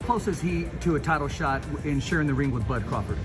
close is he to a title shot in sharing the ring with Bud Crawford?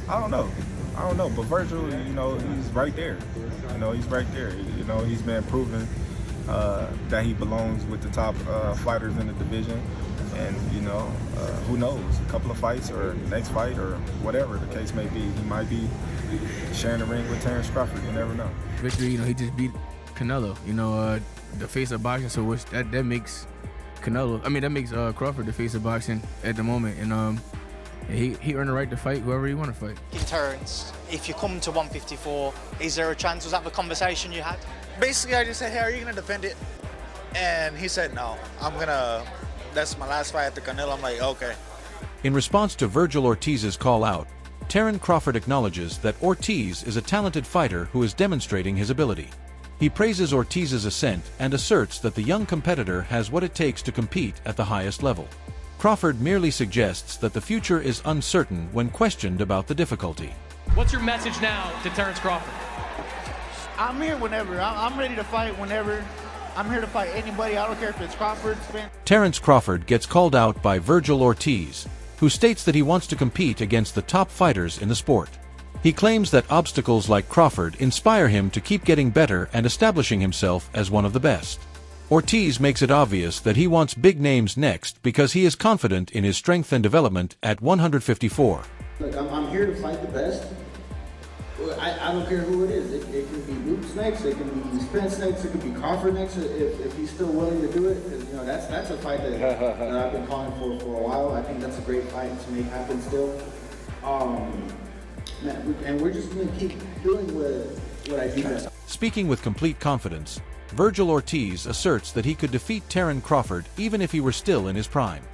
I don't know. But Vergil, you know, he's right there. You know, he's right there. You know, he's been proven that he belongs with the top fighters in the division. And, you know, who knows? A couple of fights or next fight or whatever the case may be, he might be sharing the ring with Terence Crawford. You never know. Victory, you know, he just beat Canelo, you know, the face of boxing. So that makes Canelo, that makes Crawford the face of boxing at the moment. And he earned the right to fight whoever he want to fight. Terence, if you come to 154, is there a chance? Was that the conversation you had? Basically, I just said, hey, are you going to defend it? And he said, no, that's my last fight at the Canelo. I'm like, okay. In response to Vergil Ortiz's call out, Terence Crawford acknowledges that Ortiz is a talented fighter who is demonstrating his ability. He praises Ortiz's ascent and asserts that the young competitor has what it takes to compete at the highest level. Crawford merely suggests that the future is uncertain when questioned about the difficulty. What's your message now to Terence Crawford? I'm here whenever. I'm ready to fight whenever. I'm here to fight anybody. I don't care if it's Crawford, Spence. Terence Crawford gets called out by Vergil Ortiz, who states that he wants to compete against the top fighters in the sport. He claims that obstacles like Crawford inspire him to keep getting better and establishing himself as one of the best. Ortiz makes it obvious that he wants big names next because he is confident in his strength and development at 154. Look, I'm here to fight the best. I don't care who it is. It can be Luke's next, it can be Spence next, it can be Crawford next, if he's still willing to do it. Because, you know, that's a fight that I've been calling for a while. I think that's a great fight to make happen still. And we're just going to keep doing what I do best. Speaking with complete confidence, Vergil Ortiz asserts that he could defeat Terence Crawford even if he were still in his prime.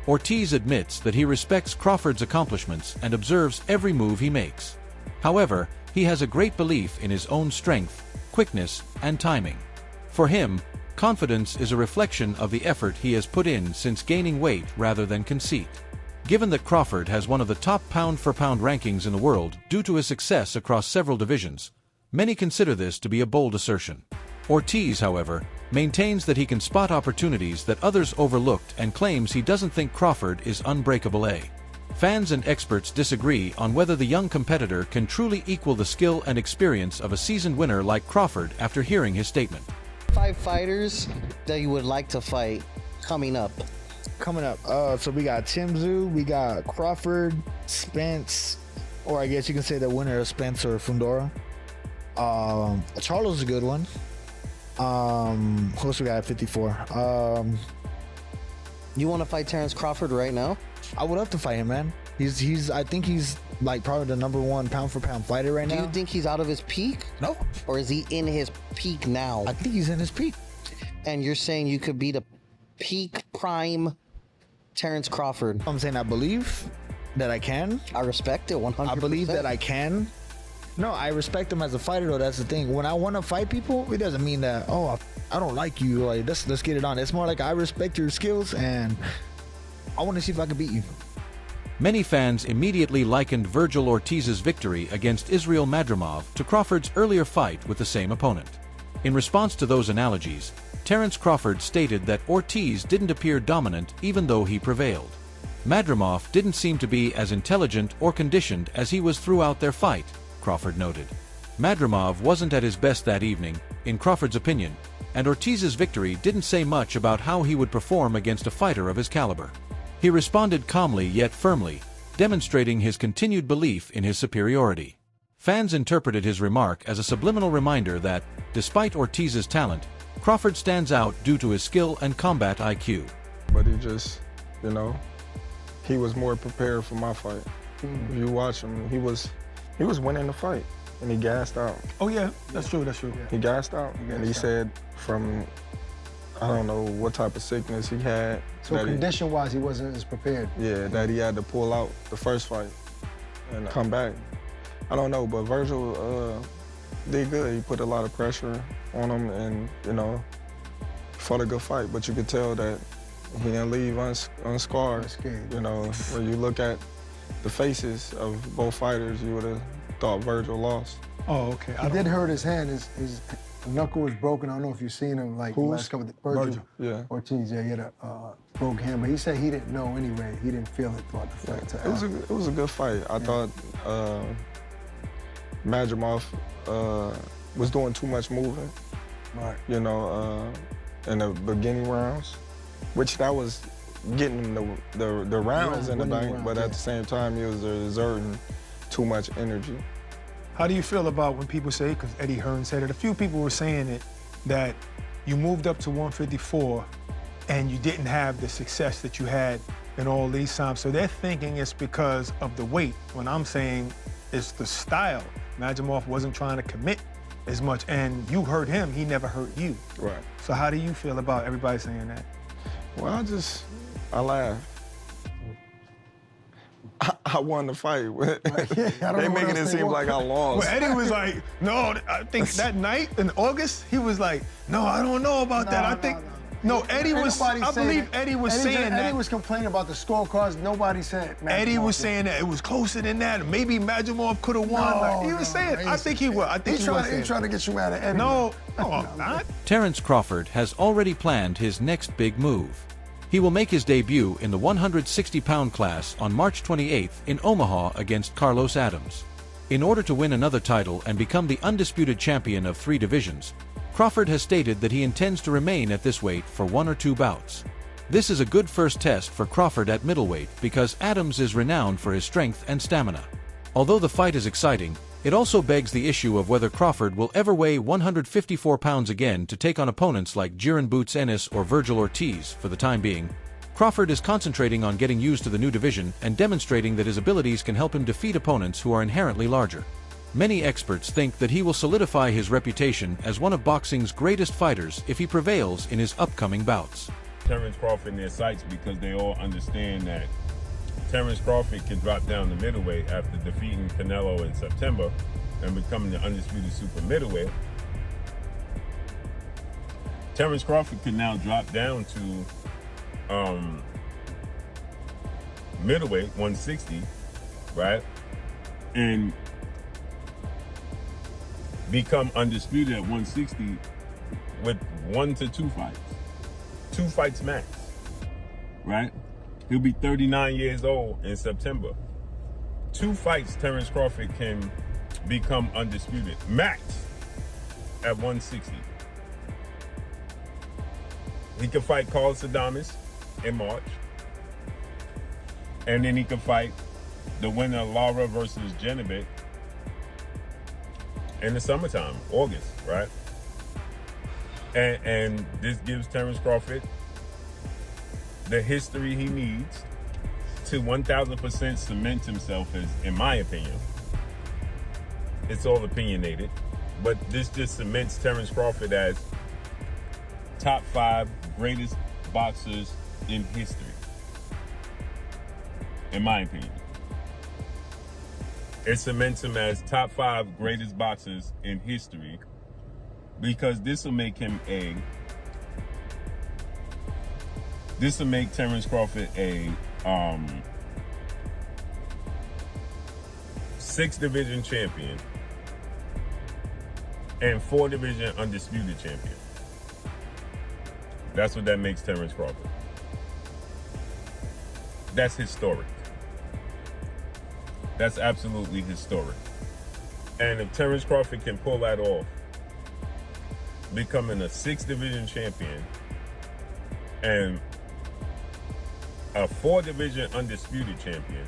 Ortiz admits that he respects Crawford's accomplishments and observes every move he makes. However, he has a great belief in his own strength, quickness, and timing. For him, confidence is a reflection of the effort he has put in since gaining weight rather than conceit. Given that Crawford has one of the top pound-for-pound rankings in the world due to his success across several divisions, many consider this to be a bold assertion. Ortiz, however, maintains that he can spot opportunities that others overlooked and claims he doesn't think Crawford is unbreakable. Fans and experts disagree on whether the young competitor can truly equal the skill and experience of a seasoned winner like Crawford after hearing his statement. 5 fighters that you would like to fight coming up. So we got Tim Tszyu, we got Crawford, Spence, or I guess you can say the winner of Spence or Fundora. Charlo's is a good one. Who else we got at 54? You want to fight Terence Crawford right now? I would love to fight him, man. I think he's like probably the #1 pound-for-pound fighter right now. Do you think he's out of his peak? No. Or is he in his peak now? I think he's in his peak. And you're saying you could be the peak prime Terence Crawford? I'm saying I believe that I can. I respect it 100%. I believe that I can. No, I respect him as a fighter, though. That's the thing. When I want to fight people, it doesn't mean that, oh, I don't like you. Like, let's get it on. It's more like I respect your skills, and I want to see if I can beat you. Many fans immediately likened Vergil Ortiz's victory against Israil Madrimov to Crawford's earlier fight with the same opponent. In response to those analogies, Terence Crawford stated that Ortiz didn't appear dominant even though he prevailed. Madrimov didn't seem to be as intelligent or conditioned as he was throughout their fight, Crawford noted. Madrimov wasn't at his best that evening, in Crawford's opinion, and Ortiz's victory didn't say much about how he would perform against a fighter of his caliber. He responded calmly yet firmly, demonstrating his continued belief in his superiority. Fans interpreted his remark as a subliminal reminder that, despite Ortiz's talent, Crawford stands out due to his skill and combat IQ. But he just, you know, he was more prepared for my fight. If you watch him, he was winning the fight, and he gassed out. Oh yeah, that's true. He gassed out, and he said from, I don't know what type of sickness he had. So condition-wise, he wasn't as prepared. Yeah, that he had to pull out the first fight and come back. I don't know, but Vergil did good. He put a lot of pressure on him, and you know, fought a good fight. But you could tell that he didn't leave unscarred. You know, when you look at the faces of both fighters, you would have thought Vergil lost. Oh, okay. I did hurt his hand. His knuckle was broken. I don't know if you've seen him like the last couple of Vergil. Yeah. Ortiz, yeah, he had a broke hand, but he said he didn't know anyway. He didn't feel it throughout the fight. It was a good fight. I thought Madrimov was doing too much moving. Right. You know, in the beginning rounds, which that was getting the rounds in the bank, but at the same time, he was exerting too much energy. How do you feel about when people say, because Eddie Hearn said it, a few people were saying it, that you moved up to 154 and you didn't have the success that you had in all these times. So they're thinking it's because of the weight, when I'm saying it's the style. Madrimov wasn't trying to commit as much, and you hurt him, he never hurt you. Right. So how do you feel about everybody saying that? Well, I laugh. I won the fight. They making it seem like I lost. Well, Eddie was like, no, I think that night in August, he was like, no, I don't know about that. I think, no, Eddie was, I believe Eddie was saying that. Eddie was complaining about the scorecards. Nobody said Madrimov. Eddie was saying that it was closer than that. Maybe Madrimov could have won. He was saying, I think he was. I think he was. He's trying to get you mad at Eddie. No, I'm not. Terence Crawford has already planned his next big move. He will make his debut in the 160-pound class on March 28th in Omaha against Carlos Adams. In order to win another title and become the undisputed champion of 3 divisions, Crawford has stated that he intends to remain at this weight for 1 or 2 bouts. This is a good first test for Crawford at middleweight because Adams is renowned for his strength and stamina. Although the fight is exciting, it also begs the issue of whether Crawford will ever weigh 154 pounds again to take on opponents like Jiren Boots Ennis or Vergil Ortiz. For the time being, Crawford is concentrating on getting used to the new division and demonstrating that his abilities can help him defeat opponents who are inherently larger. Many experts think that he will solidify his reputation as one of boxing's greatest fighters if he prevails in his upcoming bouts. Terence Crawford in their sights because they all understand that Terence Crawford can drop down to middleweight after defeating Canelo in September and becoming the undisputed super middleweight. Terence Crawford can now drop down to middleweight, 160, right? And become undisputed at 160 with 1 to 2 fights. 2 fights max, right? He'll be 39 years old in September. 2 fights, Terence Crawford can become undisputed, max at 160. He can fight Carlos Adames in March. And then he can fight the winner of Lara versus Janibek in the summertime, August, right? And this gives Terence Crawford the history he needs to 1000% cement himself as, in my opinion, it's all opinionated, but this just cements Terence Crawford as top 5 greatest boxers in history, in my opinion. It cements him as top 5 greatest boxers in history because this will make Terence Crawford a 6-division champion and 4-division undisputed champion. That's what that makes Terence Crawford. That's historic. That's absolutely historic. And if Terence Crawford can pull that off, becoming a 6-division champion and a 4-division undisputed champion,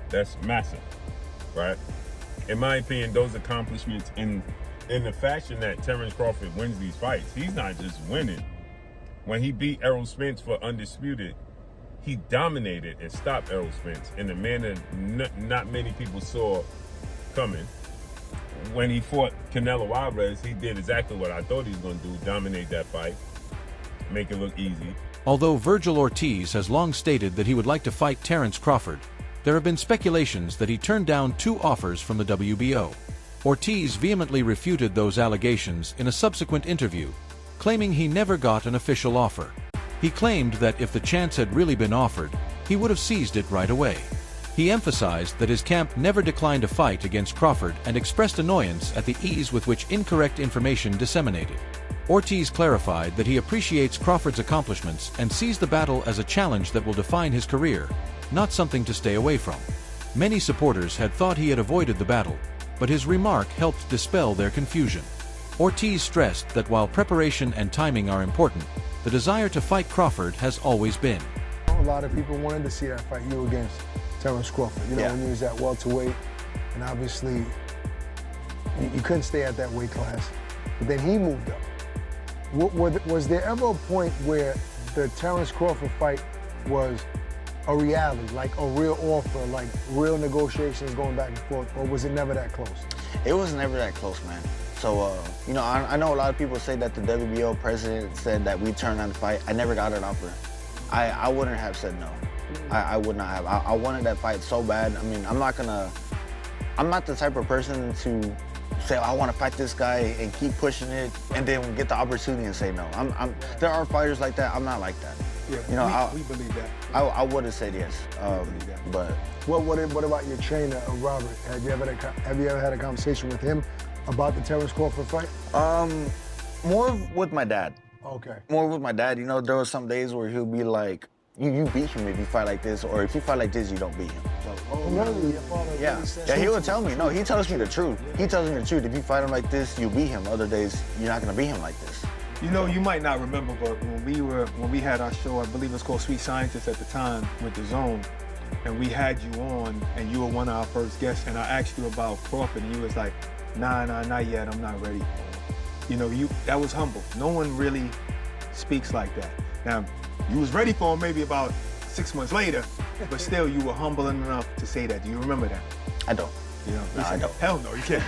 that's massive, right? In my opinion, those accomplishments in the fashion that Terence Crawford wins these fights, he's not just winning. When he beat Errol Spence for undisputed, he dominated and stopped Errol Spence in a manner not many people saw coming. When he fought Canelo Alvarez, he did exactly what I thought he was going to do, dominate that fight, make it look easy. Although Vergil Ortiz has long stated that he would like to fight Terence Crawford, there have been speculations that he turned down 2 offers from the WBO. Ortiz vehemently refuted those allegations in a subsequent interview, claiming he never got an official offer. He claimed that if the chance had really been offered, he would have seized it right away. He emphasized that his camp never declined a fight against Crawford and expressed annoyance at the ease with which incorrect information disseminated. Ortiz clarified that he appreciates Crawford's accomplishments and sees the battle as a challenge that will define his career, not something to stay away from. Many supporters had thought he had avoided the battle, but his remark helped dispel their confusion. Ortiz stressed that while preparation and timing are important, the desire to fight Crawford has always been. A lot of people wanted to see that fight, you against Terence Crawford. You know, when you was at welterweight, and obviously you couldn't stay at that weight class. But then he moved up. Was there ever a point where the Terence Crawford fight was a reality, like a real offer, like real negotiations going back and forth, or was it never that close? It was never that close, man. So, you know, I know a lot of people say that the WBO president said that we turned down the fight. I never got an offer. I wouldn't have said no. I would not have. I wanted that fight so bad. I mean, I'm not the type of person to say, oh, I want to fight this guy and keep pushing it and then get the opportunity and say no. There are fighters like that. I'm not like that. Yeah, you know, we believe that. I would have said yes. But what about your trainer, Robert? Have you ever had a conversation with him about the Terence Crawford fight? More with my dad. Okay. More with my dad. You know, there were some days where he'll be like, you beat him if you fight like this, or if you fight like this, you don't beat him. So, really? Yeah, he would tell me. No, he tells me the truth. He tells me the truth. If you fight him like this, you beat him. Other days, you're not gonna beat him like this. You know, you might not remember, but when we had our show, I believe it was called Sweet Scientist at the time with The Zone, and we had you on, and you were one of our first guests, and I asked you about Crawford, and you was like, nah, not yet, I'm not ready. You know, that was humble. No one really speaks like that. Now, you was ready for him maybe about 6 months later, but still you were humble enough to say that. Do you remember that? I don't. You know, no, I don't. Hell no, you can't.